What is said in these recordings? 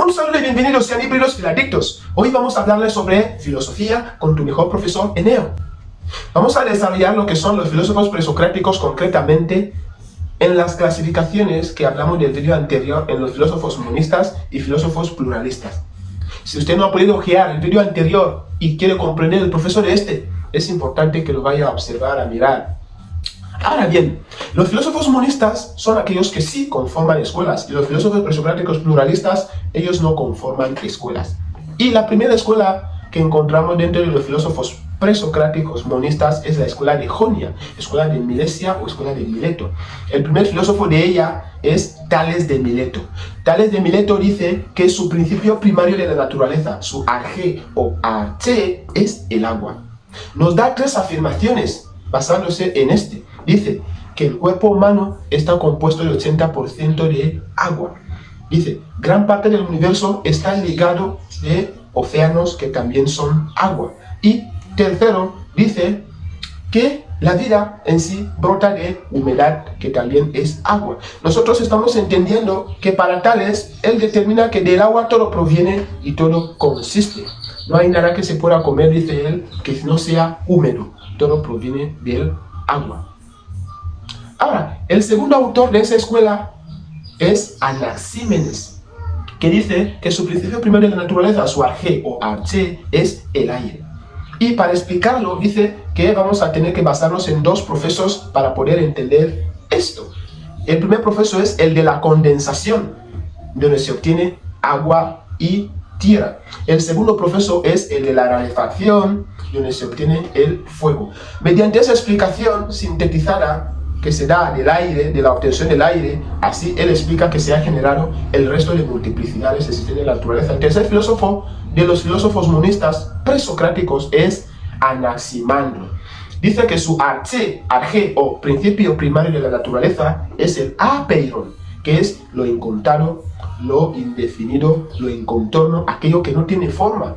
Un saludo y bienvenidos sean híbridos filadictos. Hoy vamos a hablarles sobre filosofía con tu mejor profesor Eneo. Vamos a desarrollar lo que son los filósofos presocráticos concretamente en las clasificaciones que hablamos del vídeo anterior en los filósofos monistas y filósofos pluralistas. Si usted no ha podido ojear el vídeo anterior y quiere comprender el profesor de este, es importante que lo vaya a observar, a mirar. Ahora bien, los filósofos monistas son aquellos que sí conforman escuelas y los filósofos presocráticos pluralistas, ellos no conforman escuelas. Y la primera escuela que encontramos dentro de los filósofos presocráticos monistas es la escuela de Jonia, escuela de Milesia o escuela de Mileto. El primer filósofo de ella es Tales de Mileto. Tales de Mileto dice que su principio primario de la naturaleza, su arché o arché, es el agua. Nos da tres afirmaciones basándose en este. Dice que el cuerpo humano está compuesto del 80% de agua. Dice, gran parte del universo está ligado de océanos que también son agua. Y tercero, dice que la vida en sí brota de humedad, que también es agua. Nosotros estamos entendiendo que para Tales, él determina que del agua todo proviene y todo consiste. No hay nada que se pueda comer, dice él, que no sea húmedo. Todo proviene del agua. Ahora, el segundo autor de esa escuela es Anaxímenes, que dice que su principio primero de la naturaleza, su arché o arché, es el aire. Y para explicarlo, dice que vamos a tener que basarnos en dos procesos para poder entender esto. El primer proceso es el de la condensación, donde se obtiene agua y tierra. El segundo proceso es el de la rarefacción, donde se obtiene el fuego. Mediante esa explicación sintetizada que se da del aire, de la obtención del aire, así él explica que se ha generado el resto de multiplicidades existentes en la naturaleza. El tercer filósofo de los filósofos monistas presocráticos es Anaximandro. Dice que su arché o principio primario de la naturaleza es el apeiron, que es lo incontado, lo indefinido, lo incontorno, aquello que no tiene forma.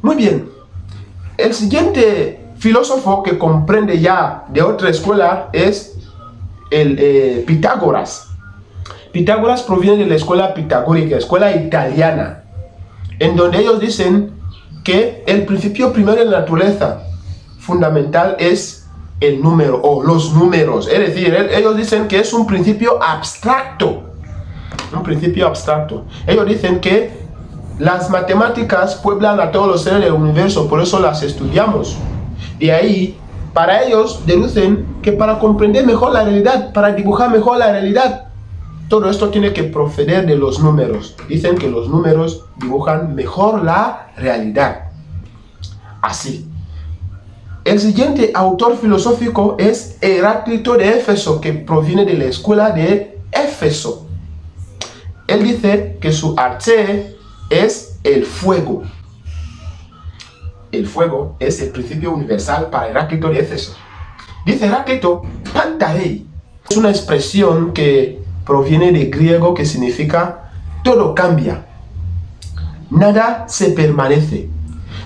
Muy bien, el siguiente filósofo que comprende ya de otra escuela es el Pitágoras. Pitágoras proviene de la escuela pitagórica, escuela italiana, en donde ellos dicen que el principio primero de la naturaleza fundamental es el número o los números. Es decir, ellos dicen que es un principio abstracto. Un principio abstracto. Ellos dicen que las matemáticas pueblan a todos los seres del universo, por eso las estudiamos. De ahí, para ellos, deducen que para comprender mejor la realidad, para dibujar mejor la realidad, todo esto tiene que proceder de los números. Dicen que los números dibujan mejor la realidad. Así. El siguiente autor filosófico es Heráclito de Éfeso, que proviene de la escuela de Éfeso. Él dice que su arché es el fuego. El fuego es el principio universal para Heráclito de Éfeso. Dice Heráclito, pantarei. Es una expresión que proviene de griego que significa todo cambia. Nada se permanece.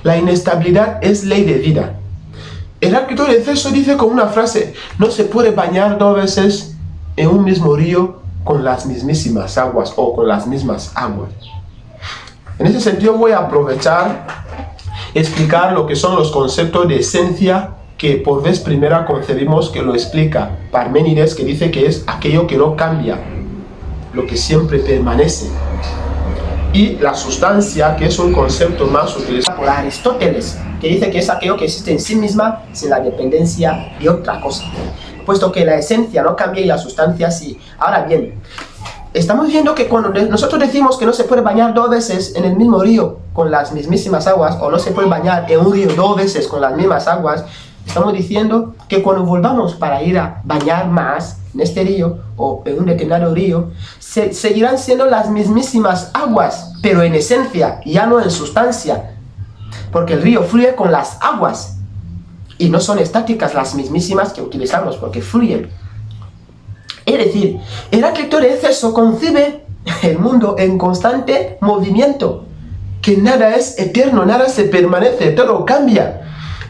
La inestabilidad es ley de vida. Heráclito de Éfeso dice con una frase, no se puede bañar dos veces en un mismo río con las mismísimas aguas o con las mismas aguas. En ese sentido voy a aprovechar explicar lo que son los conceptos de esencia que por vez primera concebimos, que lo explica Parménides, que dice que es aquello que no cambia, lo que siempre permanece. Y la sustancia, que es un concepto más utilizado por Aristóteles, que dice que es aquello que existe en sí misma sin la dependencia de otra cosa, puesto que la esencia no cambia y la sustancia sí. Ahora bien, estamos viendo que cuando nosotros decimos que no se puede bañar dos veces en el mismo río con las mismísimas aguas, o no se puede bañar en un río dos veces con las mismas aguas, estamos diciendo que cuando volvamos para ir a bañar más en este río o en un determinado río, seguirán siendo las mismísimas aguas, pero en esencia, ya no en sustancia, porque el río fluye con las aguas y no son estáticas las mismísimas que utilizamos, porque fluyen. Es decir, Heráclito de Éfeso concibe el mundo en constante movimiento, que nada es eterno, nada se permanece, todo cambia.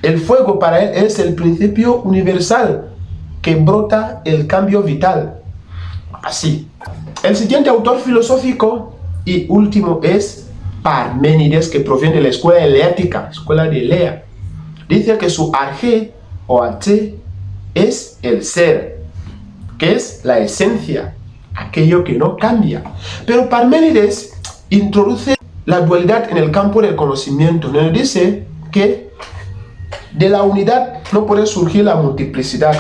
El fuego para él es el principio universal que brota el cambio vital. Así. El siguiente autor filosófico Y último es Parménides, que proviene de la escuela eleática, escuela de Elea. Dice que su arjé o arché es el ser, que es la esencia, aquello que no cambia. Pero Parménides introduce la dualidad en el campo del conocimiento, donde dice que de la unidad no puede surgir la multiplicidad.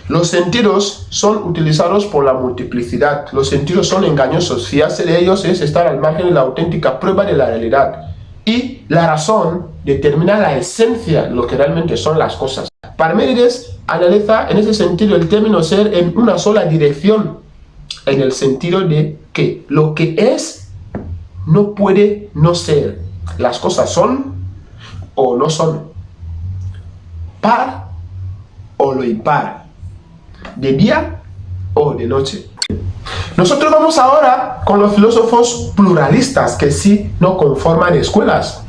Los sentidos son utilizados por la multiplicidad. Los sentidos son engañosos. Fiarse de ellos es estar al margen de la auténtica prueba de la realidad. Y la razón determina la esencia, lo que realmente son las cosas. Parménides analiza en ese sentido el término ser en una sola dirección, en el sentido de que lo que es no puede no ser. Las cosas son o no son. Par o lo impar. De día o de noche. Nosotros vamos ahora con los filósofos pluralistas que sí no conforman escuelas.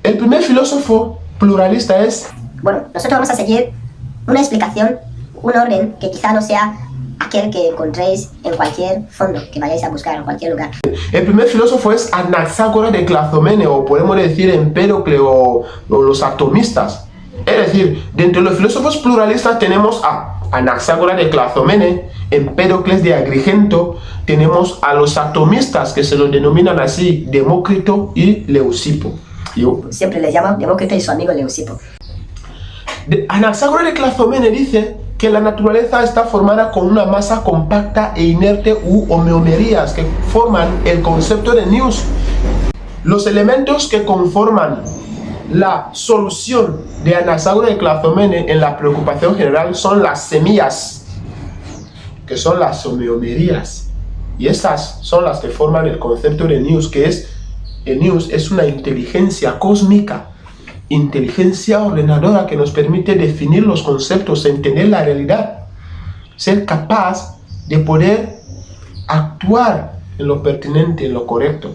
El primer filósofo pluralista es... Bueno, nosotros vamos a seguir una explicación, un orden que quizá no sea aquel que encontréis en cualquier fondo que vayáis a buscar en cualquier lugar. El primer filósofo es Anaxágoras de Clazomene, o podemos decir Empédocle o los atomistas. Es decir, dentro de los filósofos pluralistas tenemos a Anaxágoras de Clazomene, Empédocles de Agrigento, tenemos a los atomistas que se los denominan así, Demócrito y Leucipo. Siempre les llaman Demócrito y su amigo Leucipo. Anaxágoras de Clazomene dice que la naturaleza está formada con una masa compacta e inerte u homeomerías que forman el concepto de nous. Los elementos que conforman la solución de Anaxágoras de Clazomene en la preocupación general son las semillas, que son las homeomerías, y estas son las que forman el concepto de nous, que es el nous es una inteligencia cósmica, inteligencia ordenadora que nos permite definir los conceptos, entender la realidad, ser capaz de poder actuar en lo pertinente, en lo correcto.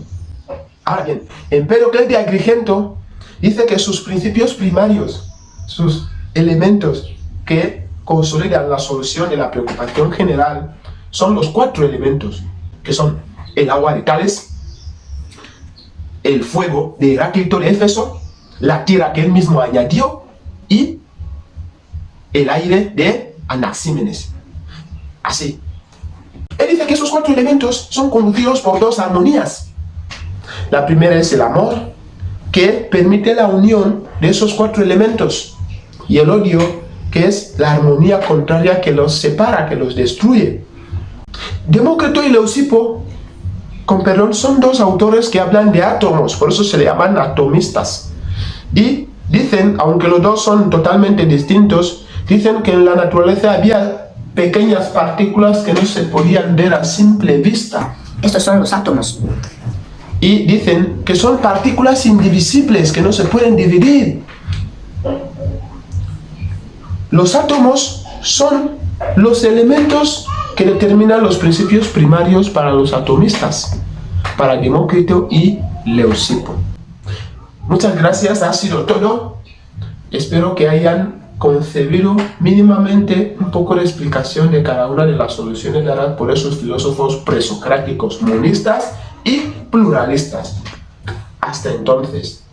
Ahora bien, Empédocles de Agrigento dice que sus principios primarios, sus elementos que consolidan la solución de la preocupación general, son los 4 elementos, que son el agua de Tales, el fuego de Heráclito de Éfeso, la tierra que él mismo añadió y el aire de Anaxímenes. Así. Él dice que esos 4 elementos son conducidos por 2 armonías. La primera es el amor, que permite la unión de esos 4 elementos, y el odio, que es la armonía contraria que los separa, que los destruye. Demócrito y Leucipo, con perdón, son 2 autores que hablan de átomos, por eso se le llaman atomistas. Y dicen, aunque los 2 son totalmente distintos, dicen que en la naturaleza había pequeñas partículas que no se podían ver a simple vista. Estos son los átomos. Y dicen que son partículas indivisibles, que no se pueden dividir. Los átomos son los elementos que determinan los principios primarios para los atomistas, para Demócrito y Leucipo. Muchas gracias, ha sido todo. Espero que hayan concebido mínimamente un poco de explicación de cada una de las soluciones dadas por esos filósofos presocráticos, monistas y pluralistas. Hasta entonces.